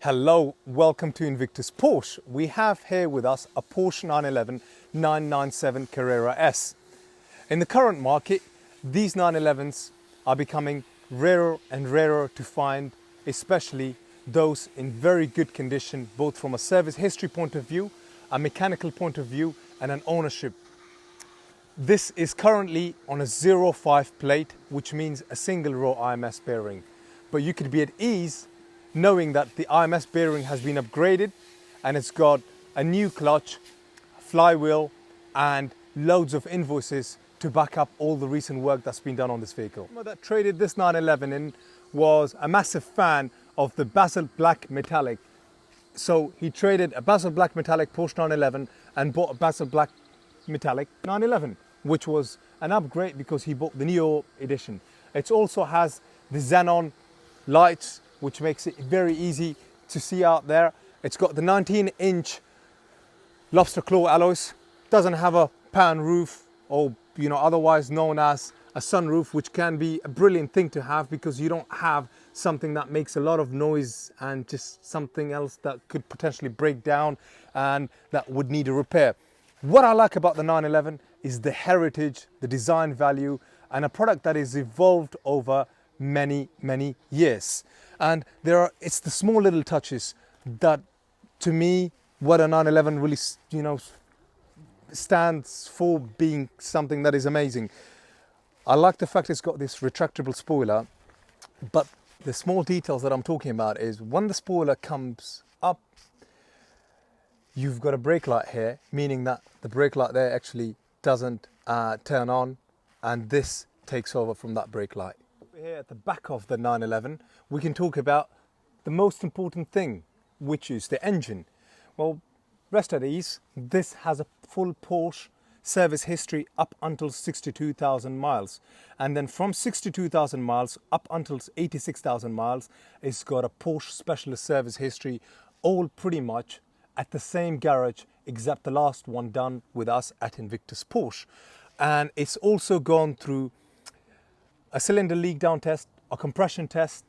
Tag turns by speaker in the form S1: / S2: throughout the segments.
S1: Hello, welcome to Invictus Porsche. We have here with us a Porsche 911 997 Carrera S. In the current market, these 911s are becoming rarer and rarer to find, especially those in very good condition, both from a service history point of view, a mechanical point of view, and an ownership. This is currently on a 05 plate, which means a single row AMS bearing. But you could be at ease knowing that the AMS bearing has been upgraded and it's got a new clutch, flywheel, and loads of invoices to back up all the recent work that's been done on this vehicle. Someone that traded this 911 in was a massive fan of the Basel Black Metallic. So he traded a Basel Black Metallic Porsche 911 and bought a Basel Black Metallic 911, which was an upgrade because he bought the Neo edition. It also has the xenon lights, which makes it very easy to see out there. It's got the 19-inch lobster claw alloys. Doesn't have a pan roof, or otherwise known as a sunroof, which can be a brilliant thing to have because you don't have something that makes a lot of noise and just something else that could potentially break down and that would need a repair. What I like about the 911 is the heritage, the design value, and a product that is evolved over many years. And it's the small little touches that, to me, what a 911 really stands for being something that is amazing. I like the fact it's got this retractable spoiler, but the small details that I'm talking about is when the spoiler comes up, you've got a brake light here, meaning that the brake light there actually doesn't turn on, and this takes over from that brake light. Here at the back of the 911, we can talk about the most important thing, which is the engine. Well, rest at ease. This has a full Porsche service history up until 62,000 miles. And then from 62,000 miles up until 86,000 miles, it's got a Porsche Specialist service history, all pretty much at the same garage, except the last one done with us at Invictus Porsche. And it's also gone through a cylinder leak down test, a compression test,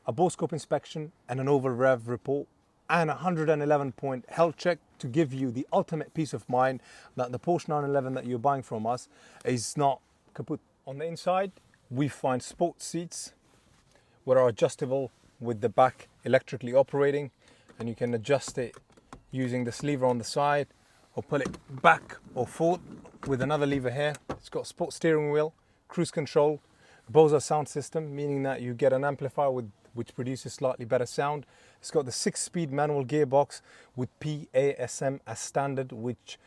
S1: a bore scope inspection, and an over rev report, and a 111-point health check to give you the ultimate peace of mind that the Porsche 911 that you're buying from us is not kaput. On the inside, we find sports seats that are adjustable with the back electrically operating, and you can adjust it using this lever on the side or pull it back or forward with another lever here. It's got sports steering wheel, cruise control, Bose sound system, meaning that you get an amplifier which produces slightly better sound. It's got the 6-speed manual gearbox with PASM as standard, which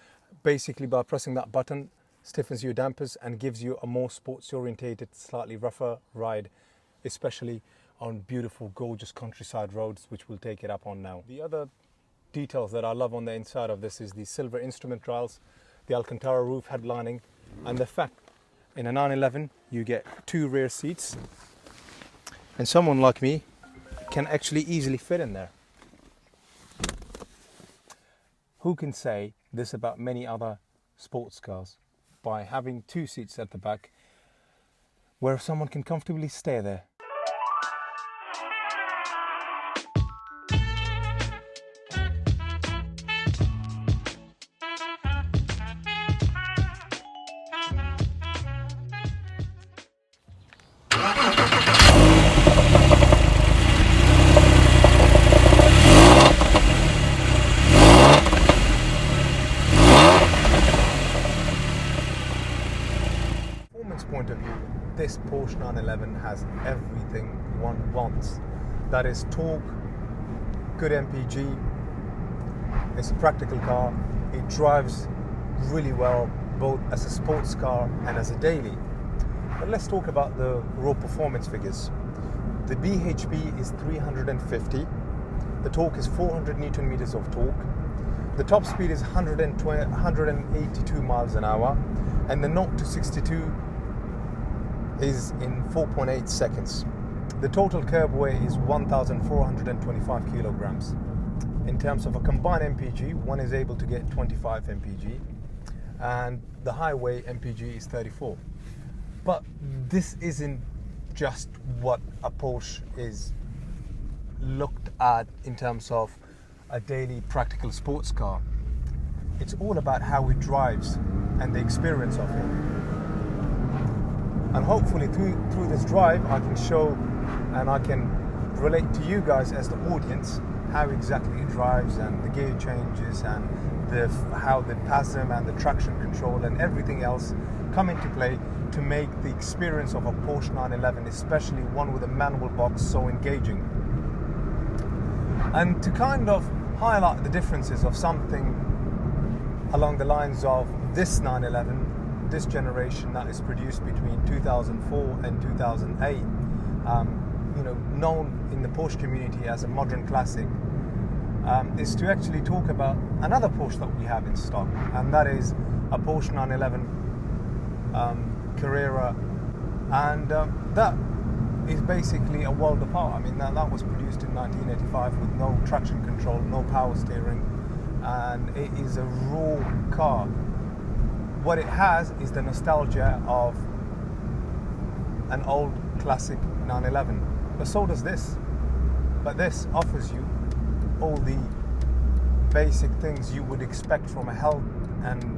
S1: basically by pressing that button stiffens your dampers and gives you a more sports orientated, slightly rougher ride, especially on beautiful, gorgeous countryside roads, which we'll take it up on now. The other details that I love on the inside of this is the silver instrument dials, the Alcantara roof headlining, and the fact in a 911 you get 2 rear seats, and someone like me can actually easily fit in there. Who can say this about many other sports cars? By having 2 seats at the back where someone can comfortably stay there. Point of view, this Porsche 911 has everything one wants. That is torque, good MPG, it's a practical car, it drives really well both as a sports car and as a daily. But let's talk about the raw performance figures. The BHP is 350, the torque is 400 Newton meters of torque, the top speed is 182 miles an hour, and the 0 to 62 is in 4.8 seconds. The total curb weight is 1,425 kilograms. In terms of a combined MPG, one is able to get 25 MPG, and the highway MPG is 34. But this isn't just what a Porsche is looked at in terms of a daily practical sports car. It's all about how it drives and the experience of it. And hopefully through this drive I can show and I can relate to you guys as the audience how exactly it drives and the gear changes and how the PASM and the traction control and everything else come into play to make the experience of a Porsche 911, especially one with a manual box, so engaging. And to kind of highlight the differences of something along the lines of this 911, this generation that is produced between 2004 and 2008, known in the Porsche community as a modern classic, is to actually talk about another Porsche that we have in stock, and that is a Porsche 911 Carrera, and that is basically a world apart. I mean, that was produced in 1985 with no traction control, no power steering, and it is a raw car. What it has is the nostalgia of an old classic 911, but so does this. But this offers you all the basic things you would expect from a health and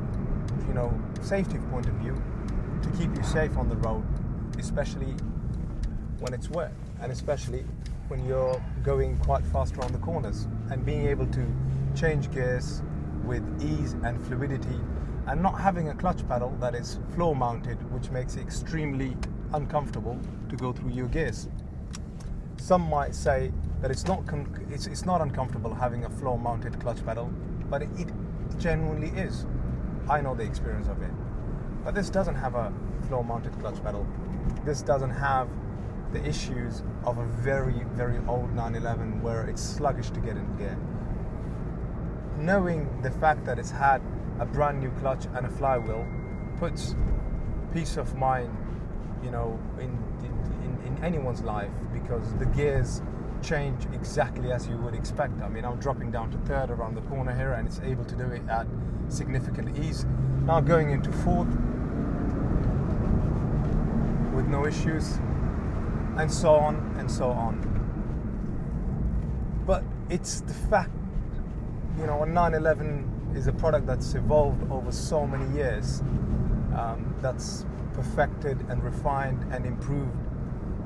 S1: safety point of view to keep you safe on the road, especially when it's wet and especially when you're going quite fast around the corners, and being able to change gears with ease and fluidity and not having a clutch pedal that is floor mounted, which makes it extremely uncomfortable to go through your gears. Some might say that it's not uncomfortable having a floor mounted clutch pedal, but it genuinely is. I know the experience of it. But this doesn't have a floor mounted clutch pedal. This doesn't have the issues of a very, very old 911 where it's sluggish to get in gear. Knowing the fact that it's had a brand new clutch and a flywheel puts peace of mind, in anyone's life, because the gears change exactly as you would expect. I mean, I'm dropping down to third around the corner here, and it's able to do it at significant ease. Now going into fourth with no issues, and so on and so on. But it's the fact, a 911 is a product that's evolved over so many years, that's perfected and refined and improved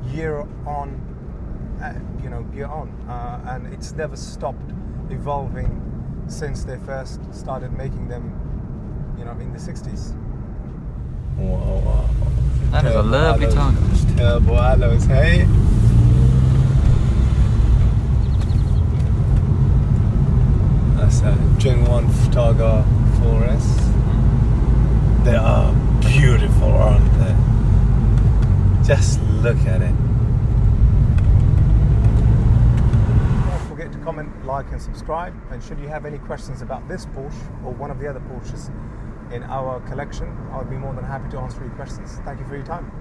S1: year on, and it's never stopped evolving since they first started making them, in the 60s.
S2: Wow. That is a lovely target.
S1: Turbo alloys, hey? That's a Gen 1 Targa 4S. They are beautiful, aren't they? Just look at it. Don't forget to comment, like and subscribe, and should you have any questions about this Porsche or one of the other Porsches in our collection, I would be more than happy to answer your questions. Thank you for your time.